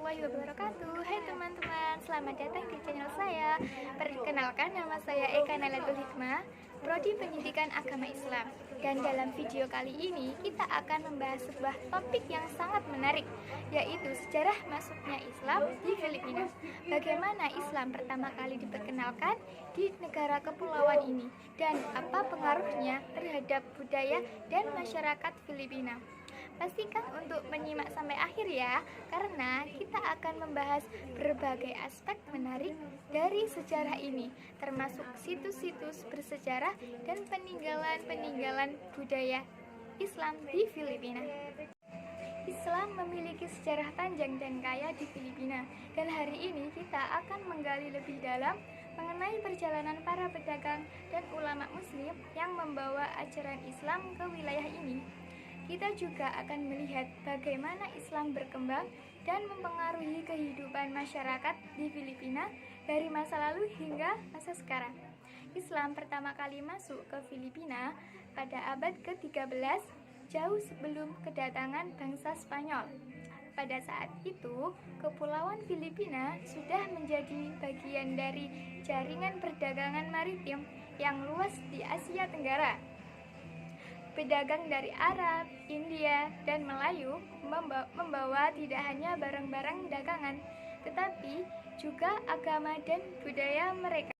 warahmatullahi wabarakatuh. Hai teman-teman, selamat datang di channel saya. Perkenalkan, nama saya Eka Nailatul Hikmah, Prodi Pendidikan Agama Islam. Dan dalam video kali ini kita akan membahas sebuah topik yang sangat menarik, yaitu sejarah masuknya Islam di Filipina. Bagaimana Islam pertama kali diperkenalkan di negara kepulauan ini, dan apa pengaruhnya terhadap budaya dan masyarakat Filipina. Pastikan untuk menyimak sampai akhir ya, karena kita akan membahas berbagai aspek menarik dari sejarah ini, termasuk situs-situs bersejarah dan peninggalan-peninggalan budaya Islam di Filipina. Islam memiliki sejarah panjang dan kaya di Filipina, dan hari ini kita akan menggali lebih dalam mengenai perjalanan para pedagang dan ulama muslim yang membawa ajaran Islam ke wilayah ini. Kita juga akan melihat bagaimana Islam berkembang dan mempengaruhi kehidupan masyarakat di Filipina dari masa lalu hingga masa sekarang. Islam pertama kali masuk ke Filipina pada abad ke-13, jauh sebelum kedatangan bangsa Spanyol. Pada saat itu, Kepulauan Filipina sudah menjadi bagian dari jaringan perdagangan maritim yang luas di Asia Tenggara. Pedagang dari Arab, India, dan Melayu membawa tidak hanya barang-barang dagangan, tetapi juga agama dan budaya mereka.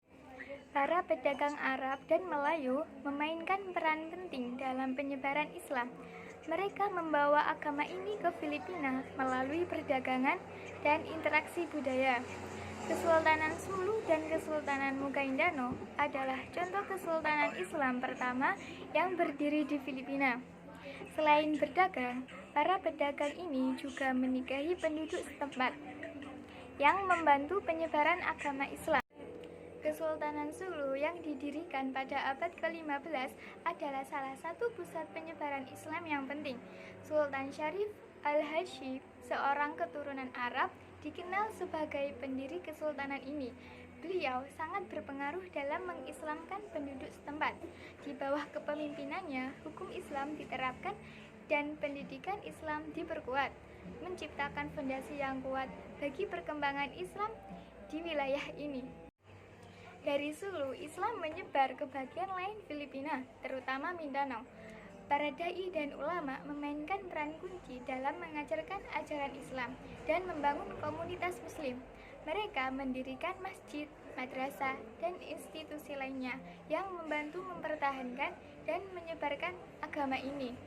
Para pedagang Arab dan Melayu memainkan peran penting dalam penyebaran Islam. Mereka membawa agama ini ke Filipina melalui perdagangan dan interaksi budaya. Kesultanan Sulu dan Kesultanan Maguindanao adalah contoh kesultanan Islam pertama yang berdiri di Filipina. Selain berdagang, para pedagang ini juga menikahi penduduk setempat yang membantu penyebaran agama Islam. Kesultanan Sulu yang didirikan pada abad ke-15 adalah salah satu pusat penyebaran Islam yang penting. Sultan Syarif Al-Hashim, seorang keturunan Arab, dikenal sebagai pendiri kesultanan ini. Beliau sangat berpengaruh dalam mengislamkan penduduk setempat. Di bawah kepemimpinannya, hukum Islam diterapkan dan pendidikan Islam diperkuat, menciptakan fondasi yang kuat bagi perkembangan Islam di wilayah ini. Dari Sulu, Islam menyebar ke bagian lain Filipina, terutama Mindanao. Para dai dan ulama memainkan peran kunci dalam mengajarkan ajaran Islam dan membangun komunitas muslim. Mereka mendirikan masjid, madrasah, dan institusi lainnya yang membantu mempertahankan dan menyebarkan agama ini.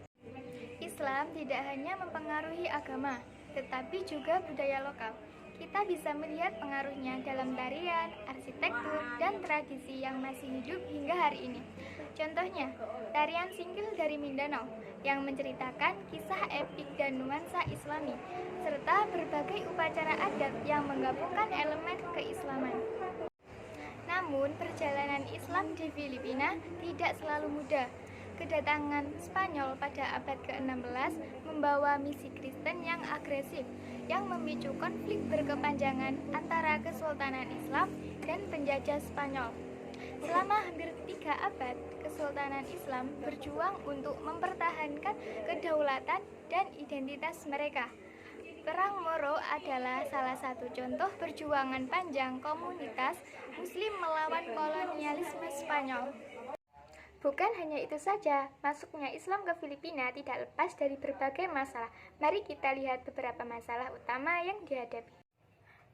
Islam tidak hanya mempengaruhi agama, tetapi juga budaya lokal. Kita bisa melihat pengaruhnya dalam tarian, arsitektur, dan tradisi yang masih hidup hingga hari ini. Contohnya, tarian Singkil dari Mindanao yang menceritakan kisah epik dan nuansa Islami, serta berbagai upacara adat yang menggabungkan elemen keislaman. Namun, perjalanan Islam di Filipina tidak selalu mudah. Kedatangan Spanyol pada abad ke-16 membawa misi Kristen yang agresif, yang memicu konflik berkepanjangan antara Kesultanan Islam dan penjajah Spanyol. Selama hampir 3 abad, Kesultanan Islam berjuang untuk mempertahankan kedaulatan dan identitas mereka. Perang Moro adalah salah satu contoh perjuangan panjang komunitas Muslim melawan kolonialisme Spanyol. Bukan hanya itu saja, masuknya Islam ke Filipina tidak lepas dari berbagai masalah. Mari kita lihat beberapa masalah utama yang dihadapi.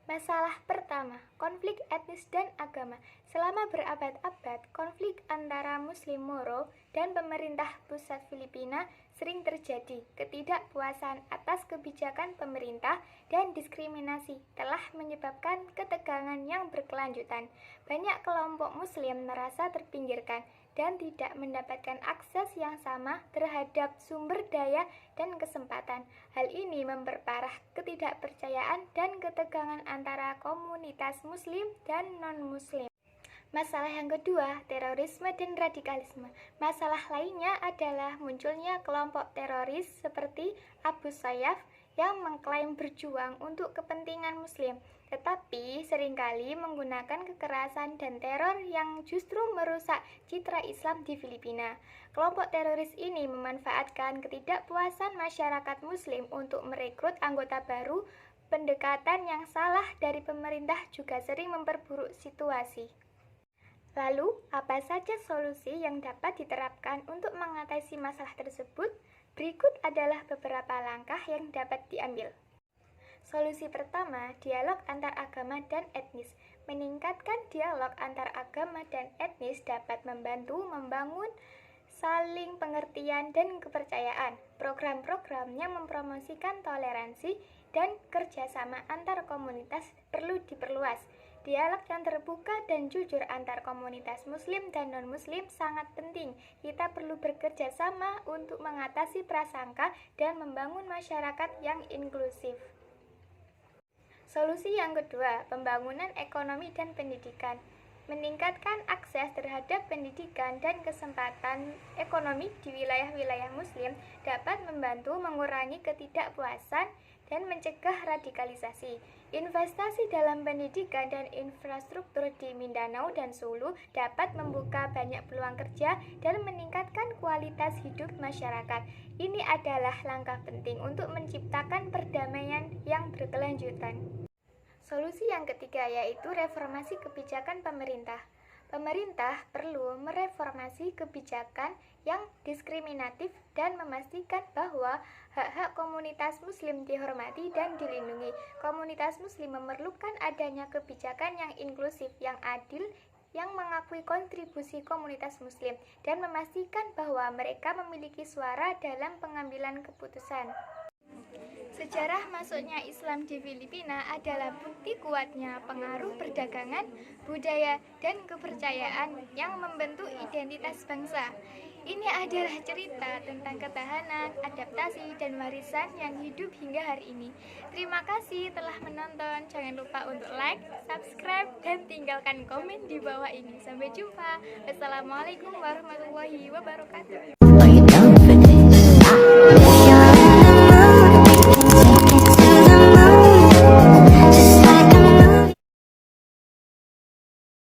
Masalah pertama, konflik etnis dan agama. Selama berabad-abad, konflik antara Muslim Moro dan pemerintah pusat Filipina sering terjadi. Ketidakpuasan atas kebijakan pemerintah dan diskriminasi telah menyebabkan ketegangan yang berkelanjutan. Banyak kelompok Muslim merasa terpinggirkan dan tidak mendapatkan akses yang sama terhadap sumber daya dan kesempatan. Hal ini memperparah ketidakpercayaan dan ketegangan antara komunitas Muslim dan non-Muslim. Masalah yang kedua, terorisme dan radikalisme. Masalah lainnya adalah munculnya kelompok teroris seperti Abu Sayyaf yang mengklaim berjuang untuk kepentingan Muslim, tetapi seringkali menggunakan kekerasan dan teror yang justru merusak citra Islam di Filipina. Kelompok teroris ini memanfaatkan ketidakpuasan masyarakat Muslim untuk merekrut anggota baru Pendekatan yang salah dari pemerintah juga sering memperburuk situasi. Lalu, apa saja solusi yang dapat diterapkan untuk mengatasi masalah tersebut? Berikut adalah beberapa langkah yang dapat diambil. Solusi pertama, dialog antar agama dan etnis. Meningkatkan dialog antar agama dan etnis dapat membantu membangun saling pengertian dan kepercayaan. Program-program yang mempromosikan toleransi dan kerjasama antar komunitas perlu diperluas. Dialog yang terbuka dan jujur antar komunitas muslim dan non-muslim sangat penting. Kita perlu bekerja sama untuk mengatasi prasangka dan membangun masyarakat yang inklusif. Solusi yang kedua, pembangunan ekonomi dan pendidikan. Meningkatkan akses terhadap pendidikan dan kesempatan ekonomi di wilayah-wilayah muslim dapat membantu mengurangi ketidakpuasan dan mencegah radikalisasi. Investasi dalam pendidikan dan infrastruktur di Mindanao dan Sulu dapat membuka banyak peluang kerja dan meningkatkan kualitas hidup masyarakat. Ini adalah langkah penting untuk menciptakan perdamaian yang berkelanjutan. Solusi yang ketiga yaitu reformasi kebijakan pemerintah. Pemerintah perlu mereformasi kebijakan yang diskriminatif dan memastikan bahwa hak-hak komunitas muslim dihormati dan dilindungi. Komunitas muslim memerlukan adanya kebijakan yang inklusif, yang adil, yang mengakui kontribusi komunitas muslim dan memastikan bahwa mereka memiliki suara dalam pengambilan keputusan. Sejarah masuknya Islam di Filipina adalah bukti kuatnya pengaruh perdagangan, budaya, dan kepercayaan yang membentuk identitas bangsa. Ini adalah cerita tentang ketahanan, adaptasi, dan warisan yang hidup hingga hari ini. Terima kasih telah menonton. Jangan lupa untuk like, subscribe, dan tinggalkan komen di bawah ini. Sampai jumpa. Wassalamualaikum warahmatullahi wabarakatuh.